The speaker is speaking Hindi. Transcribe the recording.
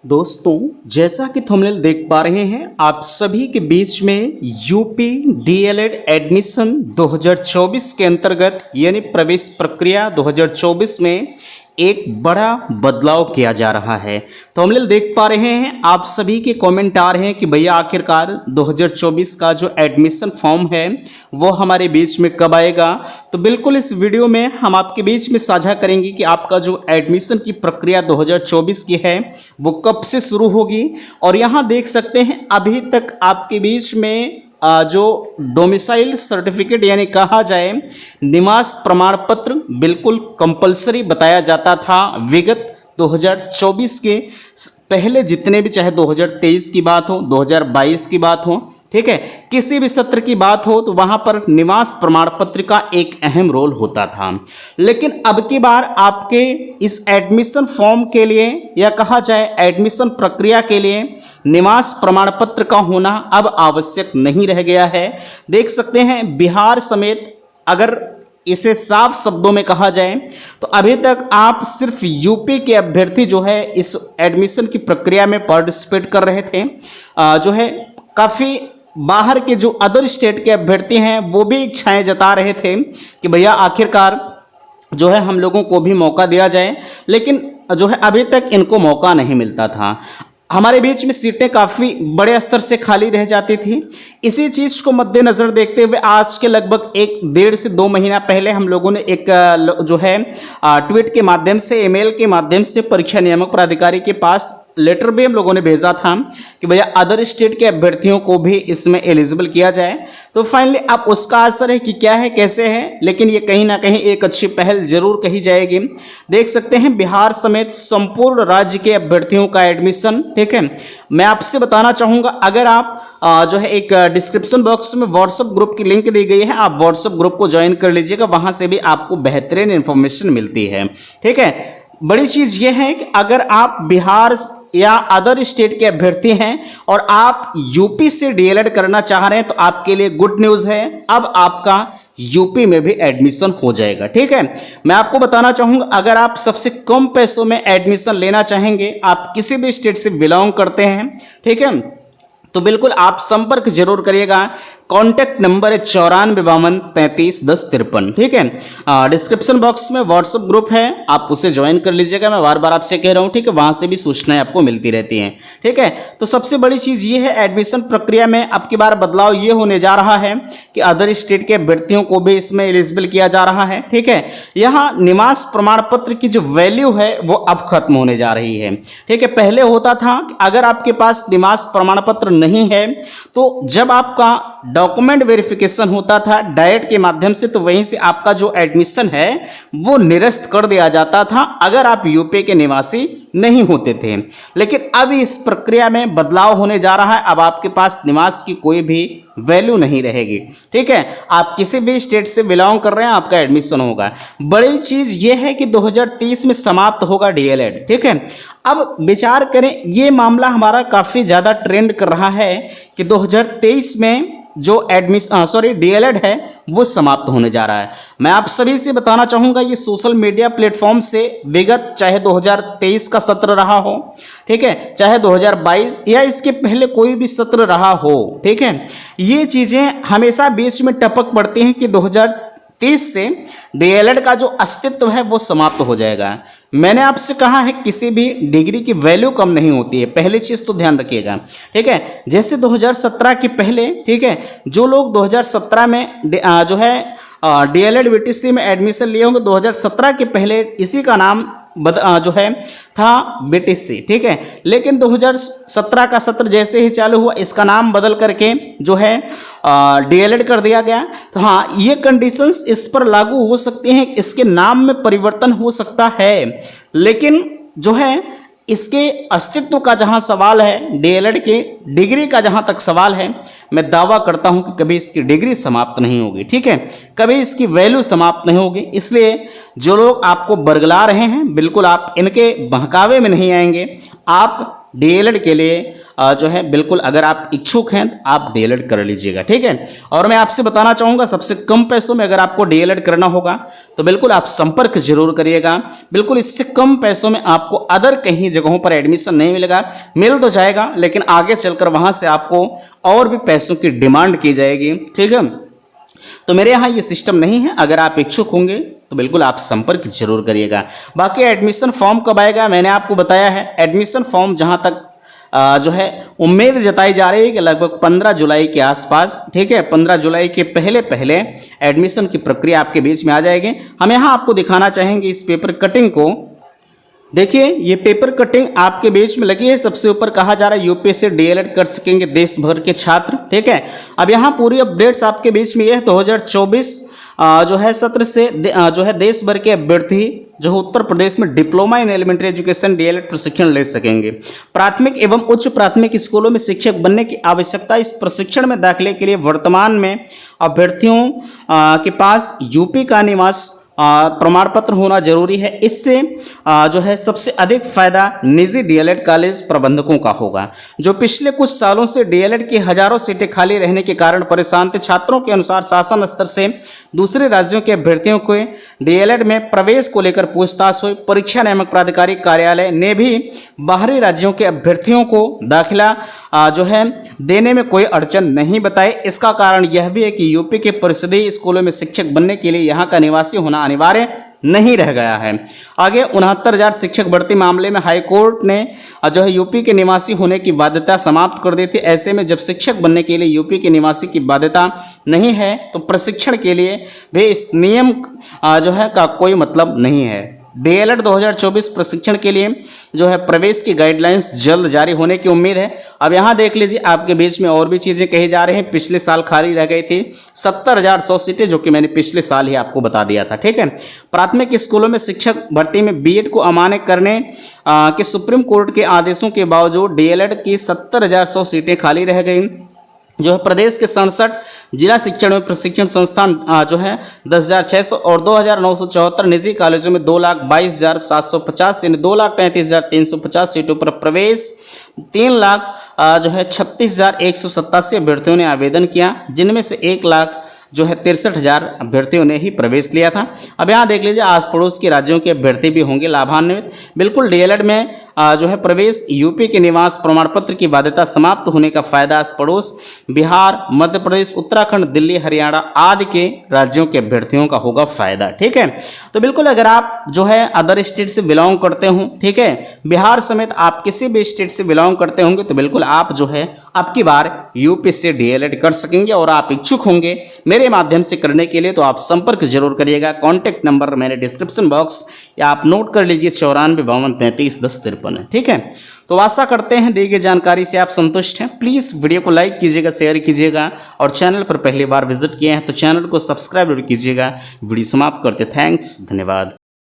दोस्तों, जैसा कि थंबनेल देख पा रहे हैं, आप सभी के बीच में यूपी डीएलएड एडमिशन 2024 के अंतर्गत यानी प्रवेश प्रक्रिया 2024 में एक बड़ा बदलाव किया जा रहा है। थंबनेल देख पा रहे हैं, आप सभी के कमेंट आ रहे हैं कि भैया आखिरकार 2024 का जो एडमिशन फॉर्म है वो हमारे बीच में कब आएगा। तो बिल्कुल इस वीडियो में हम आपके बीच में साझा करेंगे कि आपका जो एडमिशन की प्रक्रिया 2024 की है वो कब से शुरू होगी। और यहाँ देख सकते हैं अभी तक आपके बीच में जो डोमिसाइल सर्टिफिकेट यानी कहा जाए निवास प्रमाण पत्र बिल्कुल कंपलसरी बताया जाता था। विगत 2024 के पहले जितने भी, चाहे 2023 की बात हो, 2022 की बात हो, ठीक है, किसी भी सत्र की बात हो तो वहां पर निवास प्रमाण पत्र का एक अहम रोल होता था। लेकिन अब की बार आपके इस एडमिशन फॉर्म के लिए या कहा जाए एडमिशन प्रक्रिया के लिए निवास प्रमाण पत्र का होना अब आवश्यक नहीं रह गया है। देख सकते हैं बिहार समेत, अगर इसे साफ शब्दों में कहा जाए तो अभी तक आप सिर्फ यूपी के अभ्यर्थी जो है इस एडमिशन की प्रक्रिया में पार्टिसिपेट कर रहे थे। जो है काफ़ी बाहर के जो अदर स्टेट के अभ्यर्थी हैं वो भी इच्छाएं जता रहे थे कि भैया आखिरकार जो है हम लोगों को भी मौका दिया जाए, लेकिन जो है अभी तक इनको मौका नहीं मिलता था। हमारे बीच में सीटें काफ़ी बड़े स्तर से खाली रह जाती थी। इसी चीज़ को मद्देनज़र देखते हुए आज के लगभग 1 से 2 महीना पहले हम लोगों ने एक जो है ट्वीट के माध्यम से, ईमेल के माध्यम से परीक्षा नियामक प्राधिकारी के पास लेटर भी हम लोगों ने भेजा था कि भैया अदर स्टेट के अभ्यर्थियों को भी इसमें एलिजिबल किया जाए। तो फाइनली अब उसका असर है कि क्या है, कैसे है, लेकिन ये कहीं ना कहीं एक अच्छी पहल जरूर कही जाएगी। देख सकते हैं बिहार समेत संपूर्ण राज्य के अभ्यर्थियों का एडमिशन, ठीक है। मैं आपसे बताना चाहूँगा, अगर आप जो है एक डिस्क्रिप्शन बॉक्स में व्हाट्सएप ग्रुप की लिंक दी गई है, आप व्हाट्सएप ग्रुप को ज्वाइन कर लीजिएगा, वहाँ से भी आपको बेहतरीन इन्फॉर्मेशन मिलती है, ठीक है। बड़ी चीज़ ये है कि अगर आप बिहार या अदर स्टेट के अभ्यर्थी हैं और आप यूपी से डीएलएड करना चाह रहे हैं तो आपके लिए गुड न्यूज़ है, अब आपका यूपी में भी एडमिशन हो जाएगा, ठीक है। मैं आपको बताना चाहूँगा, अगर आप सबसे कम पैसों में एडमिशन लेना चाहेंगे, आप किसी भी स्टेट से बिलोंग करते हैं, ठीक है, तो बिल्कुल आप संपर्क जरूर करिएगा। कॉन्टैक्ट नंबर है 9452331053, ठीक है। डिस्क्रिप्शन बॉक्स में व्हाट्सएप ग्रुप है, आप उसे ज्वाइन कर लीजिएगा। मैं बार बार आपसे कह रहा हूँ, ठीक है, वहाँ से भी सूचनाएं आपको मिलती रहती हैं, ठीक है। तो सबसे बड़ी चीज़ ये है, एडमिशन प्रक्रिया में अब की बार बदलाव ये होने जा रहा है कि अदर स्टेट के अभ्यर्थियों को भी इसमें एलिजिबल किया जा रहा है, ठीक है। यहाँ निवास प्रमाण पत्र की जो वैल्यू है वो अब खत्म होने जा रही है, ठीक है। पहले होता था कि अगर आपके पास निवास प्रमाण पत्र नहीं है तो जब आपका डॉक्यूमेंट वेरिफिकेशन होता था डायरेक्ट के माध्यम से, तो वहीं से आपका जो एडमिशन है वो निरस्त कर दिया जाता था अगर आप यूपी के निवासी नहीं होते थे। लेकिन अब इस प्रक्रिया में बदलाव होने जा रहा है। अब आपके पास निवास की कोई भी वैल्यू नहीं रहेगी, ठीक है। आप किसी भी स्टेट से बिलोंग कर रहे हैं, आपका एडमिशन होगा। बड़ी चीज़ ये है कि 2023 में समाप्त होगा डीएलएड, ठीक है। अब विचार करें, ये मामला हमारा काफ़ी ज़्यादा ट्रेंड कर रहा है कि 2023 में जो डीएलएड है वो समाप्त होने जा रहा है। मैं आप सभी से बताना चाहूँगा, ये सोशल मीडिया प्लेटफॉर्म से विगत चाहे 2023 का सत्र रहा हो, ठीक है, चाहे 2022 या इसके पहले कोई भी सत्र रहा हो, ठीक है, ये चीज़ें हमेशा बीच में टपक पड़ती हैं कि 2030 से डीएलएड का जो अस्तित्व है वो समाप्त हो जाएगा। मैंने आपसे कहा है किसी भी डिग्री की वैल्यू कम नहीं होती है, पहली चीज़ तो ध्यान रखिएगा, ठीक है। जैसे 2017 के पहले, ठीक है, जो लोग 2017 में जो है डीएलएड बीटीसी में एडमिशन लिए होंगे, 2017 के पहले इसी का नाम जो है था बीटीसी, ठीक है। लेकिन 2017 का सत्र जैसे ही चालू हुआ, इसका नाम बदल करके जो है डीएलएड कर दिया गया। तो हाँ, ये कंडीशंस इस पर लागू हो सकती हैं, इसके नाम में परिवर्तन हो सकता है, लेकिन जो है इसके अस्तित्व का जहाँ सवाल है, डीएलएड के डिग्री का जहाँ तक सवाल है, मैं दावा करता हूँ कि कभी इसकी डिग्री समाप्त नहीं होगी, ठीक है, कभी इसकी वैल्यू समाप्त नहीं होगी। इसलिए जो लोग आपको बरगला रहे हैं, बिल्कुल आप इनके बहकावे में नहीं आएंगे। आप डीएलएड के लिए जो है बिल्कुल अगर आप इच्छुक हैं तो आप डीएलएड कर लीजिएगा, ठीक है। और मैं आपसे बताना चाहूँगा सबसे कम पैसों में अगर आपको डीएलएड करना होगा तो बिल्कुल आप संपर्क जरूर करिएगा। बिल्कुल इससे कम पैसों में आपको अदर कहीं जगहों पर एडमिशन नहीं मिलेगा, मिल तो जाएगा लेकिन आगे चलकर वहाँ से आपको और भी पैसों की डिमांड की जाएगी, ठीक है। तो मेरे यहाँ ये सिस्टम नहीं है। अगर आप इच्छुक होंगे तो बिल्कुल आप संपर्क जरूर करिएगा। बाकी एडमिशन फॉर्म कब आएगा मैंने आपको बताया है। एडमिशन फॉर्म जहाँ तक जो है उम्मीद जताई जा रही है कि लगभग 15 जुलाई के आसपास, ठीक है, 15 जुलाई के पहले पहले एडमिशन की प्रक्रिया आपके बीच में आ जाएगी। हम यहाँ आपको दिखाना चाहेंगे इस पेपर कटिंग को। देखिए ये पेपर कटिंग आपके बीच में लगी है। सबसे ऊपर कहा जा रहा है यूपीएससी डीएलएड कर सकेंगे देश भर के छात्र, ठीक है। अब यहाँ पूरी अपडेट्स आपके बीच में ये है 2024 जो है सत्र से जो है देश भर के अभ्यर्थी जो उत्तर प्रदेश में diploma in elementary education DElEd प्रशिक्षण ले सकेंगे। प्राथमिक एवं उच्च प्राथमिक स्कूलों में शिक्षक बनने की आवश्यकता। इस प्रशिक्षण में दाखिले के लिए वर्तमान में अभ्यर्थियों के पास यूपी का निवास प्रमाण पत्र होना जरूरी है। इससे जो है सबसे अधिक फायदा निजी डीएलएड कॉलेज प्रबंधकों का होगा, जो पिछले कुछ सालों से डीएलएड की हजारों सीटें खाली रहने के कारण परेशान थे। छात्रों के अनुसार शासन स्तर से दूसरे राज्यों के अभ्यर्थियों को डीएलएड में प्रवेश को लेकर पूछताछ हुई। परीक्षा नियामक प्राधिकारी कार्यालय ने भी बाहरी राज्यों के अभ्यर्थियों को दाखिला जो है देने में कोई अड़चन नहीं बताई। इसका कारण यह भी है कि यूपी के परिषदीय स्कूलों में शिक्षक बनने के लिए यहाँ का निवासी होना अनिवार्य नहीं रह गया है। आगे 69,000 शिक्षक भर्ती मामले में हाईकोर्ट ने जो है यूपी के निवासी होने की बाध्यता समाप्त कर दी थी। ऐसे में जब शिक्षक बनने के लिए यूपी के निवासी की बाध्यता नहीं है तो प्रशिक्षण के लिए भी इस नियम जो है का कोई मतलब नहीं है। डीएलएड 2024 प्रशिक्षण के लिए जो है प्रवेश की गाइडलाइंस जल्द जारी होने की उम्मीद है। अब यहाँ देख लीजिए आपके बीच में और भी चीज़ें कही जा रही हैं। पिछले साल खाली रह गई थी 70,100 सीटें, जो कि मैंने पिछले साल ही आपको बता दिया था, ठीक है। प्राथमिक स्कूलों में शिक्षक भर्ती में बीएड को अमान्य करने के सुप्रीम कोर्ट के आदेशों के बावजूद डीएलएड की 70,100 सीटें खाली रह गई। जो है प्रदेश के 67 जिला शिक्षण में प्रशिक्षण संस्थान जो है 10,600 और 2,974 निजी कॉलेजों में 2,22,750 यानी 2,33,350 सीटों पर प्रवेश 3,00,000 जो है 36,187 अभ्यर्थियों ने आवेदन किया, जिनमें से 1,00,000 जो है 63,000 अभ्यर्थियों ने ही प्रवेश लिया था। अब यहाँ देख लीजिए आस पड़ोस के राज्यों के अभ्यर्थी भी होंगे लाभान्वित। बिल्कुल डीएलएड में जो है प्रवेश यूपी के निवास प्रमाण पत्र की बाध्यता समाप्त होने का फायदा आस पड़ोस बिहार, मध्य प्रदेश, उत्तराखंड, दिल्ली, हरियाणा आदि के राज्यों के अभ्यर्थियों का होगा फायदा, ठीक है। तो बिल्कुल अगर आप जो है अदर स्टेट से बिलोंग करते हो, ठीक है, बिहार समेत आप किसी भी स्टेट से बिलोंग करते होंगे तो बिल्कुल आप जो है आपकी बार यूपी से डीएलएड कर सकेंगे। और आप इच्छुक होंगे मेरे माध्यम से करने के लिए तो आप संपर्क जरूर करिएगा। कॉन्टैक्ट नंबर मैंने डिस्क्रिप्शन बॉक्स या आप नोट कर लीजिए 9452331053 है, ठीक है। तो आशा करते हैं दी गई जानकारी से आप संतुष्ट हैं। प्लीज़ वीडियो को लाइक कीजिएगा, शेयर कीजिएगा और चैनल पर पहली बार विजिट किए हैं तो चैनल को सब्सक्राइब जरूर कीजिएगा। वीडियो समाप्त करते, थैंक्स, धन्यवाद।